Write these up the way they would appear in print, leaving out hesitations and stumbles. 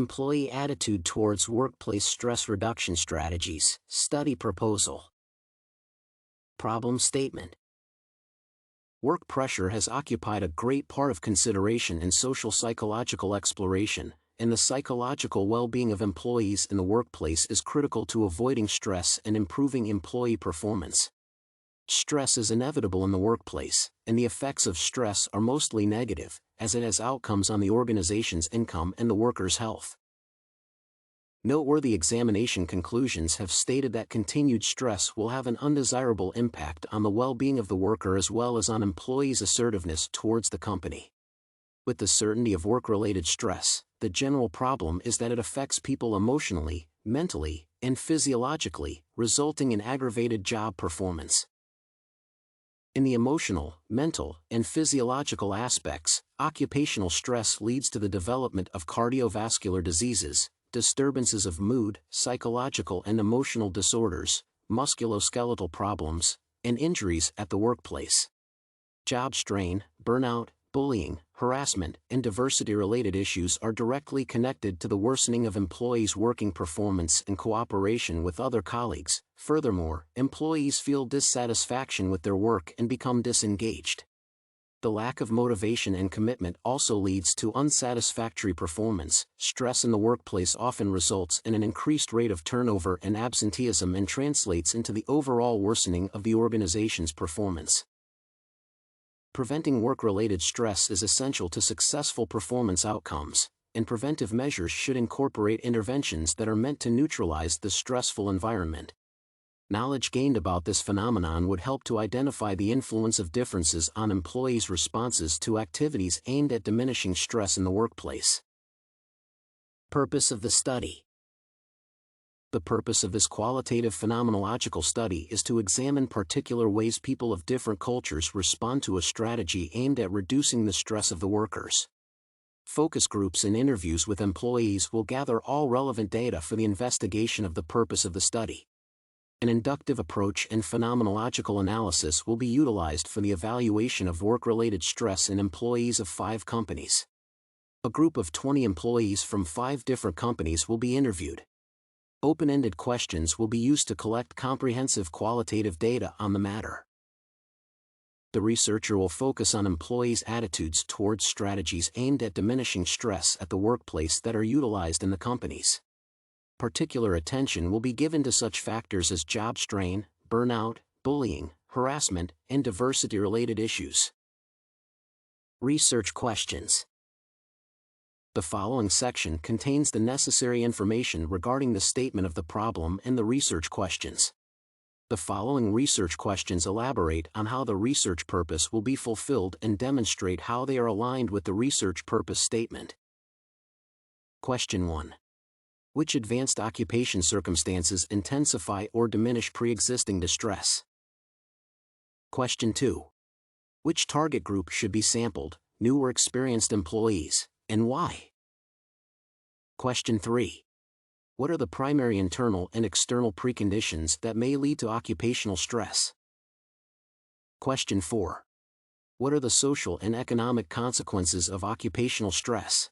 Employee attitude towards workplace stress reduction strategies, study proposal. Problem statement. Work pressure has occupied a great part of consideration in social psychological exploration, and the psychological well-being of employees in the workplace is critical to avoiding stress and improving employee performance. Stress is inevitable in the workplace, and the effects of stress are mostly negative, as it has outcomes on the organization's income and the workers' health. Noteworthy examination conclusions have stated that continued stress will have an undesirable impact on the well-being of the worker as well as on employees' assertiveness towards the company. With the certainty of work-related stress, the general problem is that it affects people emotionally, mentally, and physiologically, resulting in aggravated job performance. In the emotional, mental, and physiological aspects, occupational stress leads to the development of cardiovascular diseases, disturbances of mood, psychological and emotional disorders, musculoskeletal problems, and injuries at the workplace. Job strain, burnout, bullying, harassment, and diversity-related issues are directly connected to the worsening of employees' working performance and cooperation with other colleagues. Furthermore, employees feel dissatisfaction with their work and become disengaged. The lack of motivation and commitment also leads to unsatisfactory performance. Stress in the workplace often results in an increased rate of turnover and absenteeism and translates into the overall worsening of the organization's performance. Preventing work-related stress is essential to successful performance outcomes, and preventive measures should incorporate interventions that are meant to neutralize the stressful environment. Knowledge gained about this phenomenon would help to identify the influence of differences on employees' responses to activities aimed at diminishing stress in the workplace. Purpose of the study. The purpose of this qualitative phenomenological study is to examine particular ways people of different cultures respond to a strategy aimed at reducing the stress of the workers. Focus groups and interviews with employees will gather all relevant data for the investigation of the purpose of the study. An inductive approach and phenomenological analysis will be utilized for the evaluation of work-related stress in employees of 5 companies. A group of 20 employees from 5 different companies will be interviewed. Open-ended questions will be used to collect comprehensive qualitative data on the matter. The researcher will focus on employees' attitudes towards strategies aimed at diminishing stress at the workplace that are utilized in the companies. Particular attention will be given to such factors as job strain, burnout, bullying, harassment, and diversity-related issues. Research questions. The following section contains the necessary information regarding the statement of the problem and the research questions. The following research questions elaborate on how the research purpose will be fulfilled and demonstrate how they are aligned with the research purpose statement. Question 1. Which advanced occupation circumstances intensify or diminish pre-existing distress? Question 2. Which target group should be sampled, new or experienced employees, and why? Question 3. What are the primary internal and external preconditions that may lead to occupational stress? Question 4. What are the social and economic consequences of occupational stress?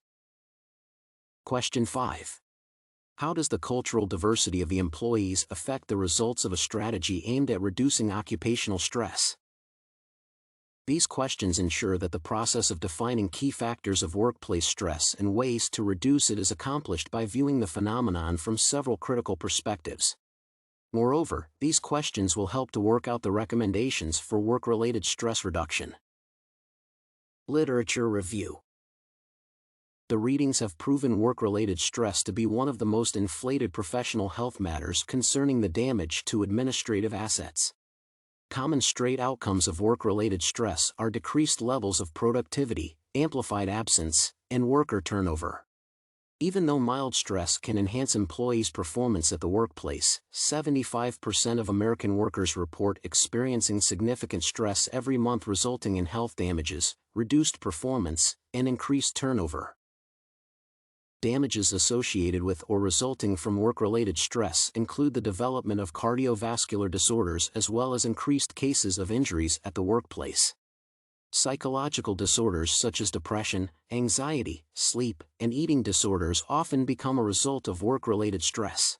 Question 5. How does the cultural diversity of the employees affect the results of a strategy aimed at reducing occupational stress? These questions ensure that the process of defining key factors of workplace stress and ways to reduce it is accomplished by viewing the phenomenon from several critical perspectives. Moreover, these questions will help to work out the recommendations for work-related stress reduction. Literature review. The readings have proven work-related stress to be one of the most inflated professional health matters concerning the damage to administrative assets. Common straight outcomes of work-related stress are decreased levels of productivity, amplified absence, and worker turnover. Even though mild stress can enhance employees' performance at the workplace, 75% of American workers report experiencing significant stress every month, resulting in health damages, reduced performance, and increased turnover. Damages associated with or resulting from work-related stress include the development of cardiovascular disorders as well as increased cases of injuries at the workplace. Psychological disorders such as depression, anxiety, sleep, and eating disorders often become a result of work-related stress.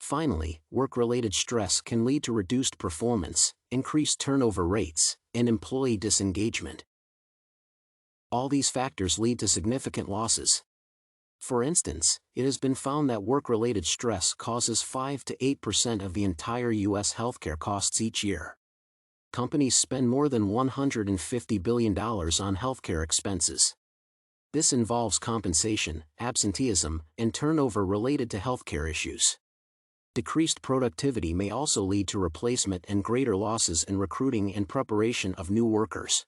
Finally, work-related stress can lead to reduced performance, increased turnover rates, and employee disengagement. All these factors lead to significant losses. For instance, it has been found that work-related stress causes 5 to 8% of the entire U.S. healthcare costs each year. Companies spend more than $150 billion on healthcare expenses. This involves compensation, absenteeism, and turnover related to healthcare issues. Decreased productivity may also lead to replacement and greater losses in recruiting and preparation of new workers.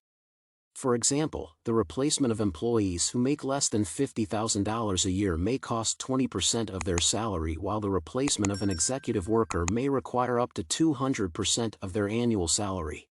For example, the replacement of employees who make less than $50,000 a year may cost 20% of their salary, while the replacement of an executive worker may require up to 200% of their annual salary.